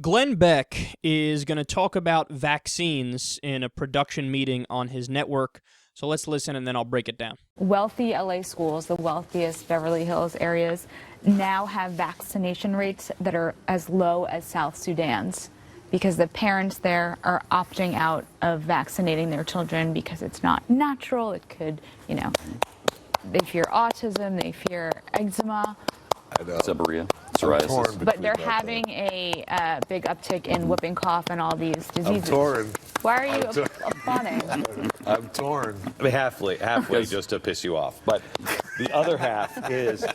Glenn Beck is going to talk about vaccines in a production meeting on his network. So let's listen and then I'll break it down. Wealthy LA schools, the wealthiest Beverly Hills areas, now have vaccination rates that are as low as South Sudan's because the parents there are opting out of vaccinating their children because it's not natural. It could, they fear autism, they fear eczema. Seborrhea, psoriasis. But they're having a big uptick in whooping cough and all these diseases. I'm torn. Why are you applauding? I'm torn. I mean, halfway just to piss you off. But the other half is,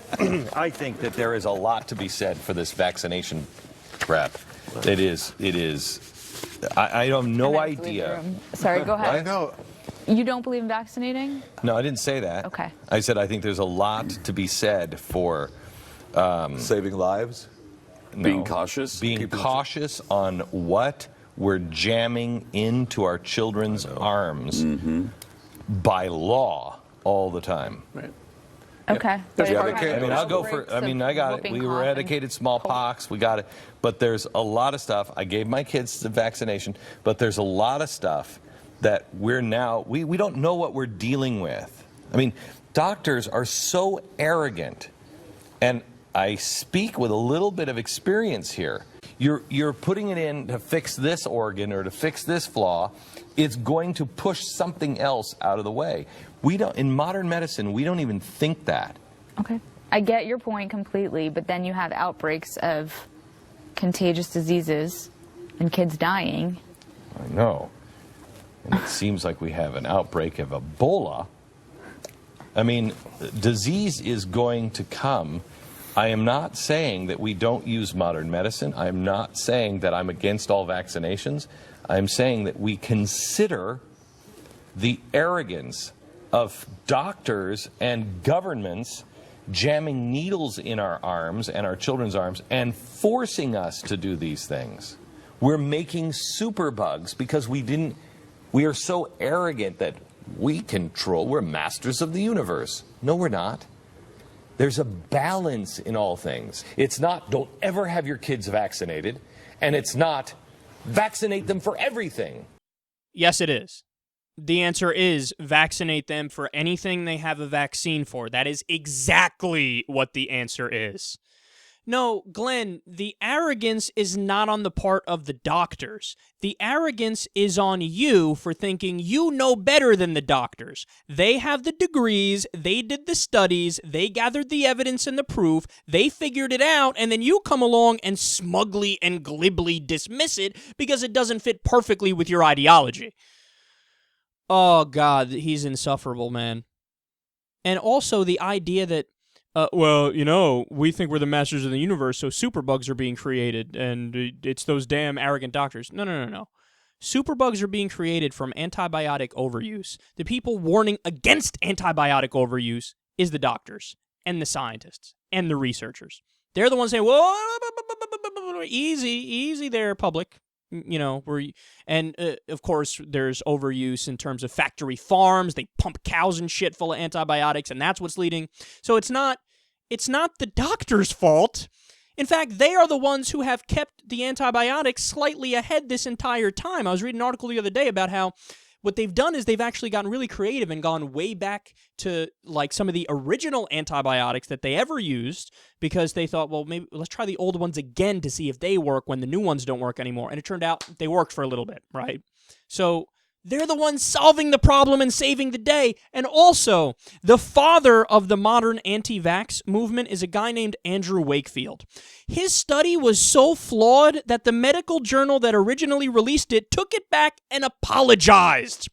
I think that there is a lot to be said for this vaccination crap. It is. I have no idea. Sorry, go ahead. I know. You don't believe in vaccinating? No, I didn't say that. Okay. I said I think there's a lot to be said for Saving lives? being cautious. Being cautious on what we're jamming into our children's arms by law all the time. Right. Okay. I'll go for. I got it. We eradicated smallpox. We got it. But there's a lot of stuff. I gave my kids the vaccination. But there's a lot of stuff that we're now. We don't know what we're dealing with. I mean, doctors are so arrogant, and I speak with a little bit of experience here. You're putting it in to fix this organ or to fix this flaw. It's going to push something else out of the way. We don't, in modern medicine, we don't even think that. Okay. I get your point completely, but then you have outbreaks of contagious diseases and kids dying. I know. And it seems like we have an outbreak of Ebola. I mean, disease is going to come. I am not saying that we don't use modern medicine. I am not saying that I'm against all vaccinations. I'm saying that we consider the arrogance of doctors and governments jamming needles in our arms and our children's arms and forcing us to do these things. We're making superbugs because we are so arrogant that we're masters of the universe. No, we're not. There's a balance in all things. It's not, don't ever have your kids vaccinated, and it's not, vaccinate them for everything. Yes, it is. The answer is vaccinate them for anything they have a vaccine for. That is exactly what the answer is. No, Glenn, the arrogance is not on the part of the doctors. The arrogance is on you for thinking you know better than the doctors. They have the degrees, they did the studies, they gathered the evidence and the proof, they figured it out, and then you come along and smugly and glibly dismiss it because it doesn't fit perfectly with your ideology. Oh, God, he's insufferable, man. And also the idea that we think we're the masters of the universe, so superbugs are being created, and it's those damn arrogant doctors. No. Superbugs are being created from antibiotic overuse. The people warning against antibiotic overuse is the doctors and the scientists and the researchers. They're the ones saying, whoa, easy there, public. Of course, there's overuse in terms of factory farms. They pump cows and shit full of antibiotics, and that's what's leading. So it's not the doctor's fault. In fact, they are the ones who have kept the antibiotics slightly ahead this entire time. I was reading an article the other day about how what they've done is they've actually gotten really creative and gone way back to like some of the original antibiotics that they ever used because they thought, well, maybe let's try the old ones again to see if they work when the new ones don't work anymore. And it turned out they worked for a little bit, right? So they're the ones solving the problem and saving the day. And also, the father of the modern anti-vax movement is a guy named Andrew Wakefield. His study was so flawed that the medical journal that originally released it took it back and apologized.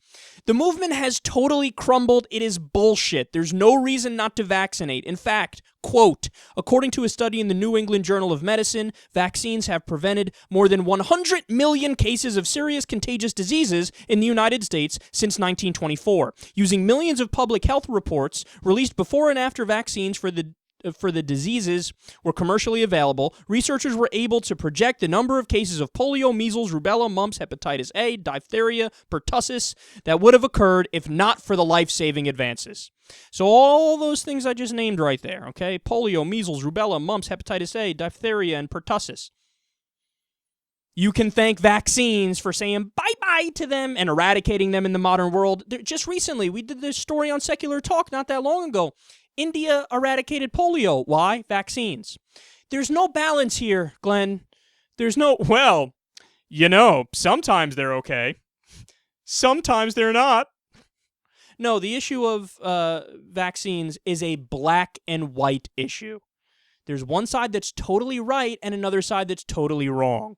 The movement has totally crumbled. It is bullshit. There's no reason not to vaccinate. In fact, quote, according to a study in the New England Journal of Medicine, vaccines have prevented more than 100 million cases of serious contagious diseases in the United States since 1924. Using millions of public health reports released before and after vaccines for the diseases were commercially available, researchers were able to project the number of cases of polio, measles, rubella, mumps, hepatitis A, diphtheria, pertussis that would have occurred if not for the life-saving advances. So all those things I just named right there, okay? Polio, measles, rubella, mumps, hepatitis A, diphtheria, and pertussis. You can thank vaccines for saying bye-bye to them and eradicating them in the modern world. Just recently, we did this story on SecularTalk not that long ago. India eradicated polio. Why? Vaccines. There's no balance here, Glenn. There's no, well, sometimes they're okay. Sometimes they're not. No, the issue of vaccines is a black and white issue. There's one side that's totally right and another side that's totally wrong.